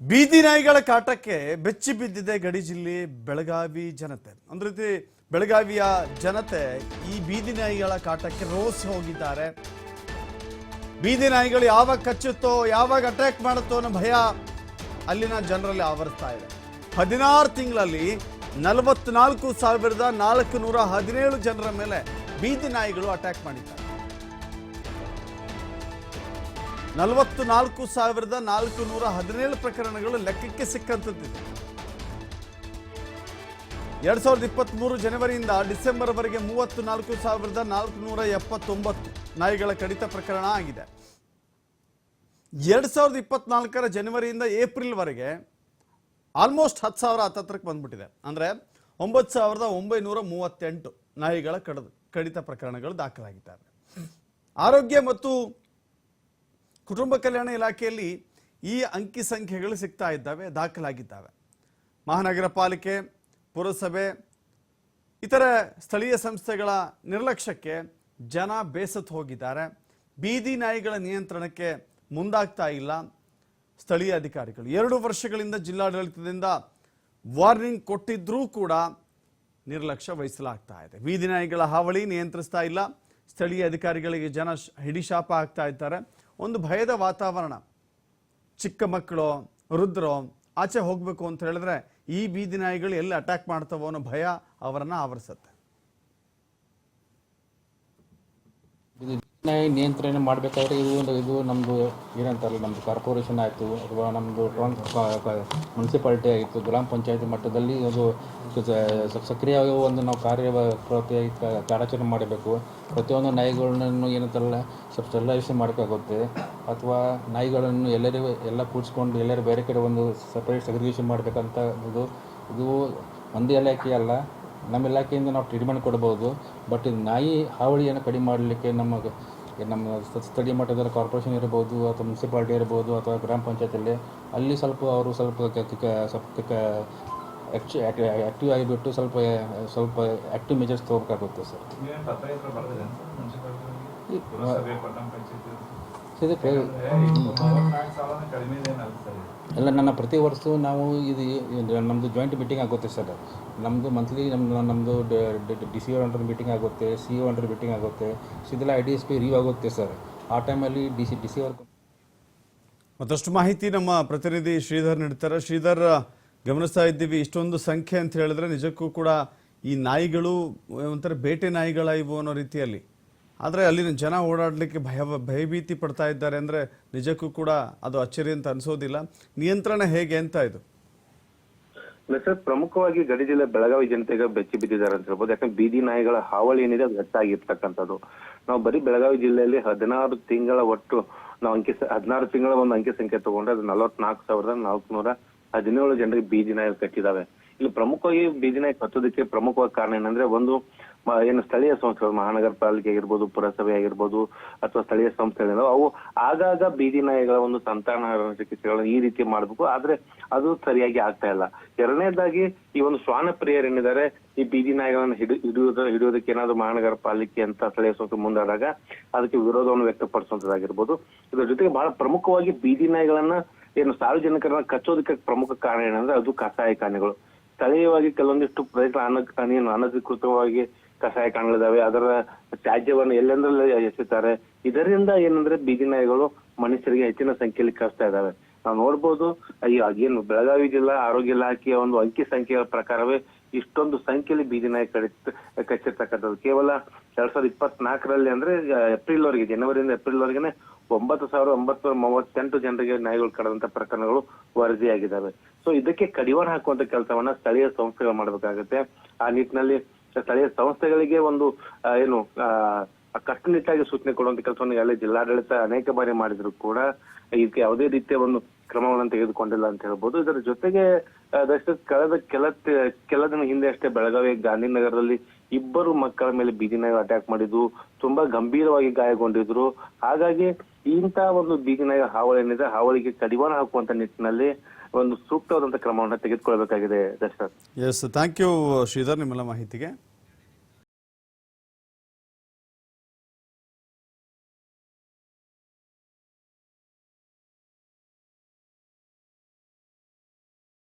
ಬೀದಿ ನಾಯಿಗಳ ಕಾಟಕ್ಕೆ ಬೆಚ್ಚಿ ಬಿದ್ದಿದೆ ಗಡಿ ಜಿಲ್ಲೆ ಬೆಳಗಾವಿ ಜನತೆ. ಒಂದು ರೀತಿ ಬೆಳಗಾವಿಯ ಜನತೆ ಈ ಬೀದಿ ನಾಯಿಗಳ ಕಾಟಕ್ಕೆ ರೋಸಿ ಹೋಗಿದ್ದಾರೆ. ಬೀದಿ ನಾಯಿಗಳು ಯಾವಾಗ ಕಚ್ಚುತ್ತೋ, ಯಾವಾಗ ಅಟ್ಯಾಕ್ ಮಾಡುತ್ತೋ ಅನ್ನೋ ಭಯ ಅಲ್ಲಿನ ಜನರಲ್ಲಿ ಆವರಿಸ್ತಾ ಇದೆ. 16 ತಿಂಗಳಲ್ಲಿ 44,417 ಜನರ ಮೇಲೆ ಬೀದಿ ನಾಯಿಗಳು ಅಟ್ಯಾಕ್ ಮಾಡಿದ್ದಾರೆ. 44,417 ಪ್ರಕರಣಗಳು ಲೆಕ್ಕಕ್ಕೆ ಸಿಕ್ಕಂತದ್ದಿದೆ. 2023 ಜನವರಿಯಿಂದ ಡಿಸೆಂಬರ್ ವರೆಗೆ 34,479 ನಾಯಿಗಳ ಕಡಿತ ಪ್ರಕರಣ ಆಗಿದೆ. 2024 ಜನವರಿಯಿಂದ ಏಪ್ರಿಲ್ ವರೆಗೆ ಆಲ್ಮೋಸ್ಟ್ 10,000 ಹತ್ತತ್ರಕ್ಕೆ ಬಂದ್ಬಿಟ್ಟಿದೆ. ಅಂದರೆ 9,938 ನಾಯಿಗಳ ಕಡಿತ ಪ್ರಕರಣಗಳು ದಾಖಲಾಗಿದ್ದಾವೆ. ಆರೋಗ್ಯ ಮತ್ತು ಕುಟುಂಬ ಕಲ್ಯಾಣ ಇಲಾಖೆಯಲ್ಲಿ ಈ ಅಂಕಿ ಸಂಖ್ಯೆಗಳು ಸಿಗ್ತಾ ಇದ್ದಾವೆ, ದಾಖಲಾಗಿದ್ದಾವೆ. ಮಹಾನಗರ ಪಾಲಿಕೆ, ಪುರಸಭೆ, ಇತರ ಸ್ಥಳೀಯ ಸಂಸ್ಥೆಗಳ ನಿರ್ಲಕ್ಷ್ಯಕ್ಕೆ ಜನ ಬೇಸತ್ತು ಹೋಗಿದ್ದಾರೆ. ಬೀದಿ ನಾಯಿಗಳ ನಿಯಂತ್ರಣಕ್ಕೆ ಮುಂದಾಗ್ತಾ ಇಲ್ಲ ಸ್ಥಳೀಯ ಅಧಿಕಾರಿಗಳು. 2 ವರ್ಷಗಳಿಂದ ಜಿಲ್ಲಾಡಳಿತದಿಂದ ವಾರ್ನಿಂಗ್ ಕೊಟ್ಟಿದ್ರೂ ಕೂಡ ನಿರ್ಲಕ್ಷ್ಯ ವಹಿಸಲಾಗ್ತಾ ಇದೆ. ಬೀದಿ ನಾಯಿಗಳ ಹಾವಳಿ ನಿಯಂತ್ರಿಸ್ತಾ ಇಲ್ಲ. ಸ್ಥಳೀಯ ಅಧಿಕಾರಿಗಳಿಗೆ ಜನ ಹಿಡಿಶಾಪ ಆಗ್ತಾ ಇದ್ದಾರೆ. ಒಂದು ಭಯದ ವಾತಾವರಣ. ಚಿಕ್ಕ ಮಕ್ಕಳು, ವೃದ್ಧರು ಆಚೆ ಹೋಗಬೇಕು ಅಂತ ಹೇಳಿದ್ರೆ ಈ ಬೀದಿ ನಾಯಿಗಳು ಎಲ್ಲಿ ಅಟ್ಯಾಕ್ ಮಾಡ್ತಾವೋ ಅನ್ನೋ ಭಯ ಅವರನ್ನ ಆವರಿಸುತ್ತೆ. ನಾಯಿ ನಿಯಂತ್ರಣ ಮಾಡಬೇಕಾದ್ರೆ ಇದು ನಮ್ಮದು ಏನಂತಾರಲ್ಲ, ನಮ್ಮದು ಕಾರ್ಪೊರೇಷನ್ ಆಯಿತು ಅಥವಾ ನಮ್ಮದು ಮುನ್ಸಿಪಾಲ್ಟಿ ಆಯಿತು, ಗ್ರಾಮ ಪಂಚಾಯತಿ ಮಟ್ಟದಲ್ಲಿ ಅದು ಸಕ್ರಿಯವಾಗಿ ಒಂದು ನಾವು ಕಾರ್ಯಾಚರಣೆ ಮಾಡಬೇಕು. ಪ್ರತಿಯೊಂದು ನಾಯಿಗಳನ್ನು ಏನಂತಾರಲ್ಲ ಸ್ವಲ್ಪ ಸ್ಟೆರಿಲೈಸೇಷನ್ ಮಾಡೋಕ್ಕಾಗುತ್ತೆ. ಅಥವಾ ನಾಯಿಗಳನ್ನು ಎಲ್ಲ ಕೂಡಿಸ್ಕೊಂಡು ಎಲ್ಲರೂ ಬೇರೆ ಕಡೆ ಒಂದು ಸಪ್ರೇಟ್ ಸೆಗ್ರಿಗೇಷನ್ ಮಾಡಬೇಕಂತ ಇದು ಒಂದು ಇಲಾಖೆ ಅಲ್ಲ, ನಮ್ಮ ಇಲಾಖೆಯಿಂದ ನಾವು ಟ್ರೀಟ್ಮೆಂಟ್ ಕೊಡ್ಬೋದು. ಬಟ್ ಇದು ನಾಯಿ ಹಾವಳಿಯನ್ನು ಕಡಿಮೆ ಮಾಡಲಿಕ್ಕೆ ನಮ್ಮ ಸ್ಥಳೀಯ ಮಟ್ಟದಲ್ಲಿ ಕಾರ್ಪೊರೇಷನ್ ಇರ್ಬೋದು ಅಥವಾ ಮುನ್ಸಿಪಾಲ್ಟಿ ಇರ್ಬೋದು ಅಥವಾ ಗ್ರಾಮ ಪಂಚಾಯತಿಯಲ್ಲಿ ಅಲ್ಲಿ ಸ್ವಲ್ಪ ಆ್ಯಕ್ಟಿವ್ ಆಗಿಬಿಟ್ಟು ಸ್ವಲ್ಪ ಆ್ಯಕ್ಟಿವ್ ಮೆಜರ್ಸ್ ತೊಗೋಬೇಕಾಗುತ್ತೆ ಸರ್. ಎಲ್ಲ ನನ್ನ ಪ್ರತಿ ವರ್ಷ ನಾವು ಇದು ನಮ್ಮದು ಜಾಯಿಂಟ್ ಮೀಟಿಂಗ್ ಆಗುತ್ತೆ ಸರ್. ನಮ್ಮದು ಮಂತ್ಲಿ ನಮ್ಮದು ಡಿ ಸಿ ಅಂಡರ್ ಮೀಟಿಂಗ್ ಆಗುತ್ತೆ, ಸಿ ಒ ಅಂಡರ್ ಮೀಟಿಂಗ್ ಆಗುತ್ತೆ. ಸೊ ಇದೆಲ್ಲ IDSP ರಿವ್ಯೂ ಆಗುತ್ತೆ ಸರ್. ಆ ಟೈಮಲ್ಲಿ ಡಿ ಸಿ ಅವ್ರಿಗೆ ಮತ್ತಷ್ಟು ಮಾಹಿತಿ ನಮ್ಮ ಪ್ರತಿನಿಧಿ ಶ್ರೀಧರ್ ನೀಡ್ತಾರೆ. ಶ್ರೀಧರ್, ಗಮನಿಸ್ತಾ ಇದ್ದೀವಿ ಇಷ್ಟೊಂದು ಸಂಖ್ಯೆ ಅಂತ ಹೇಳಿದ್ರೆ ನಿಜಕ್ಕೂ ಕೂಡ ಈ ನಾಯಿಗಳು ಒಂಥರ ಬೇಟೆ ನಾಯಿಗಳ ಇವು ಅನ್ನೋ ರೀತಿಯಲ್ಲಿ. ಆದರೆ ಅಲ್ಲಿನ ಜನ ಓಡಾಡಲಿಕ್ಕೆ ಭಯಭೀತಿ ಪಡ್ತಾ ಇದ್ದಾರೆ ಅಂದರೆ ನಿಜಕ್ಕೂ ಕೂಡ ಅದು ಅಚ್ಚರಿ ಅಂತ ಅನಿಸೋದಿಲ್ಲ. ನಿಯಂತ್ರಣ ಹೇಗೆ ಅಂತ ಇದು? ಸರ್, ಪ್ರಮುಖವಾಗಿ ಗಡಿ ಜಿಲ್ಲೆ ಬೆಳಗಾವಿ ಜನತೆಗೆ ಬೆಚ್ಚಿ ಬಿದ್ದಿದ್ದಾರೆ ಅಂತ ಹೇಳ್ಬೋದು. ಯಾಕಂದ್ರೆ ಬೀದಿ ನಾಯಿಗಳ ಹಾವಳಿ ಏನಿದೆ ಅದು ಹೆಚ್ಚಾಗಿರ್ತಕ್ಕಂಥದ್ದು. ನಾವು ಬರೀ ಬೆಳಗಾವಿ ಜಿಲ್ಲೆಯಲ್ಲಿ 16 ತಿಂಗಳ ಒಟ್ಟು ನಾವು 16 ತಿಂಗಳ ಒಂದು ಅಂಕಿ ಸಂಖ್ಯೆ ತಗೊಂಡ್ರೆ ಅದು 44,417 ಜನರಿಗೆ ಬೀದಿ ನಾಯಿ ಕಟ್ಟಿದಾವೆ. ಇಲ್ಲಿ ಪ್ರಮುಖವಾಗಿ ಬೀದಿ ನಾಯಿ ಕಟ್ಟೋದಕ್ಕೆ ಪ್ರಮುಖವಾಗಿ ಕಾರಣ ಏನಂದ್ರೆ, ಒಂದು ಏನು ಸ್ಥಳೀಯ ಸಂಸ್ಥೆಗಳು, ಮಹಾನಗರ ಪಾಲಿಕೆ ಆಗಿರ್ಬೋದು, ಪುರಸಭೆ ಆಗಿರ್ಬೋದು ಅಥವಾ ಸ್ಥಳೀಯ ಸಂಸ್ಥೆಗಳಿಂದ ಅವು ಆಗಾಗ ಬೀದಿ ನಾಯಿಗಳ ಒಂದು ಸಂತಾನಹರಣ ಚಿಕಿತ್ಸೆಗಳನ್ನು ಈ ರೀತಿ ಮಾಡ್ಬೇಕು. ಆದ್ರೆ ಅದು ಸರಿಯಾಗಿ ಆಗ್ತಾ ಇಲ್ಲ. ಎರಡನೇದಾಗಿ ಈ ಒಂದು ಶ್ವಾನ ಪ್ರಿಯರು ಏನಿದ್ದಾರೆ, ಈ ಬೀದಿ ನಾಯಿಗಳನ್ನು ಹಿಡಿಯೋದಕ್ಕೆ ಏನಾದ್ರು ಮಹಾನಗರ ಪಾಲಿಕೆ ಅಂತ ಸ್ಥಳೀಯ ಸಂಸ್ಥೆ ಮುಂದಾದಾಗ ಅದಕ್ಕೆ ವಿರೋಧವನ್ನು ವ್ಯಕ್ತಪಡಿಸುವಂತದ್ದಾಗಿರ್ಬೋದು. ಇದ್ರ ಜೊತೆಗೆ ಬಹಳ ಪ್ರಮುಖವಾಗಿ ಬೀದಿ ನಾಯಿಗಳನ್ನ ಏನು ಸಾರ್ವಜನಿಕರನ್ನ ಕಚ್ಚೋದಕ್ಕೆ ಪ್ರಮುಖ ಕಾರಣ ಏನಂದ್ರೆ ಅದು ಕಸಾಯಿಖಾನೆಗಳು. ಸ್ಥಳೀಯವಾಗಿ ಕೆಲವೊಂದಿಷ್ಟು ಪ್ರದೇಶ ಅನಧಿಕೃತವಾಗಿ ಕಸಾಯಿಖಾನೆಗಳಿದಾವೆ. ಅದರ ತ್ಯಾಜ್ಯವನ್ನು ಎಲ್ಲೆಂದ್ರಲ್ಲಿ ಎಸೆತಾರೆ. ಇದರಿಂದ ಏನಂದ್ರೆ ಬೀದಿ ನಾಯಿಗಳು ಮನುಷ್ಯರಿಗೆ ಹೆಚ್ಚಿನ ಸಂಖ್ಯೆಯಲ್ಲಿ ಕಚ್ತಾ ಇದಾವೆ. ನಾವು ನೋಡ್ಬೋದು, ಏನು ಬೆಳಗಾವಿ ಜಿಲ್ಲಾ ಆರೋಗ್ಯ ಇಲಾಖೆಯ ಒಂದು ಅಂಕಿ ಸಂಖ್ಯೆಗಳ ಪ್ರಕಾರವೇ ಇಷ್ಟೊಂದು ಸಂಖ್ಯೆಯಲ್ಲಿ ಬೀದಿ ನಾಯಿ ಕಚ್ಚಿರ್ತಕ್ಕಂಥದ್ದು. ಕೇವಲ 2024ರಲ್ಲಿ ಅಂದ್ರೆ ಏಪ್ರಿಲ್ವರೆಗೆ, ಜನವರಿಯಿಂದ ಏಪ್ರಿಲ್ವರೆಗೆ 9,938 ಜನರಿಗೆ ನಾಯಿಗಳು ಕಡದಂತ ಪ್ರಕರಣಗಳು ವರದಿಯಾಗಿದ್ದಾವೆ. ಸೊ ಇದಕ್ಕೆ ಕಡಿವಾಣ ಹಾಕುವಂತ ಕೆಲಸವನ್ನ ಸ್ಥಳೀಯ ಸಂಸ್ಥೆಗಳು ಮಾಡ್ಬೇಕಾಗತ್ತೆ. ಆ ನಿಟ್ಟಿನಲ್ಲಿ ಸ್ಥಳೀಯ ಸಂಸ್ಥೆಗಳಿಗೆ ಒಂದು ಏನು ಕಟ್ಟುನಿಟ್ಟಾಗಿ ಸೂಚನೆ ಕೊಡುವಂತ ಕೆಲಸವನ್ನು ಎಲ್ಲ ಜಿಲ್ಲಾಡಳಿತ ಅನೇಕ ಬಾರಿ ಮಾಡಿದ್ರು ಕೂಡ ಇದಕ್ಕೆ ಯಾವುದೇ ರೀತಿಯ ಒಂದು ಕ್ರಮಗಳನ್ನು ತೆಗೆದುಕೊಂಡಿಲ್ಲ ಅಂತ ಹೇಳ್ಬೋದು. ಇದರ ಜೊತೆಗೆ ಕಳೆದ ಕೆಲ ದಿನ ಹಿಂದೆ ಅಷ್ಟೇ ಬೆಳಗಾವಿ ಗಾಂಧಿನಗರದಲ್ಲಿ 2 ಮಕ್ಕಳ ಮೇಲೆ ಬೀದಿ ನಾಯಿ ಅಟ್ಯಾಕ್ ಮಾಡಿದ್ದು, ತುಂಬಾ ಗಂಭೀರವಾಗಿ ಗಾಯಗೊಂಡಿದ್ರು. ಹಾಗಾಗಿ ಇಂಥ ಒಂದು ಬೀದಿ ನಾಯಿ ಹಾವಳಿ ಏನಿದೆ, ಹಾವಳಿಗೆ ಕಡಿವಾಣ ಹಾಕುವಂತ ನಿಟ್ಟಿನಲ್ಲಿ ಒಂದು ಸೂಕ್ತವಾದಂತಹ ಕ್ರಮವನ್ನು ತೆಗೆದುಕೊಳ್ಬೇಕಾಗಿದೆ. Darshan, yes, thank you Sridhar ನಿಮ್ಮೆಲ್ಲ ಮಾಹಿತಿಗೆ.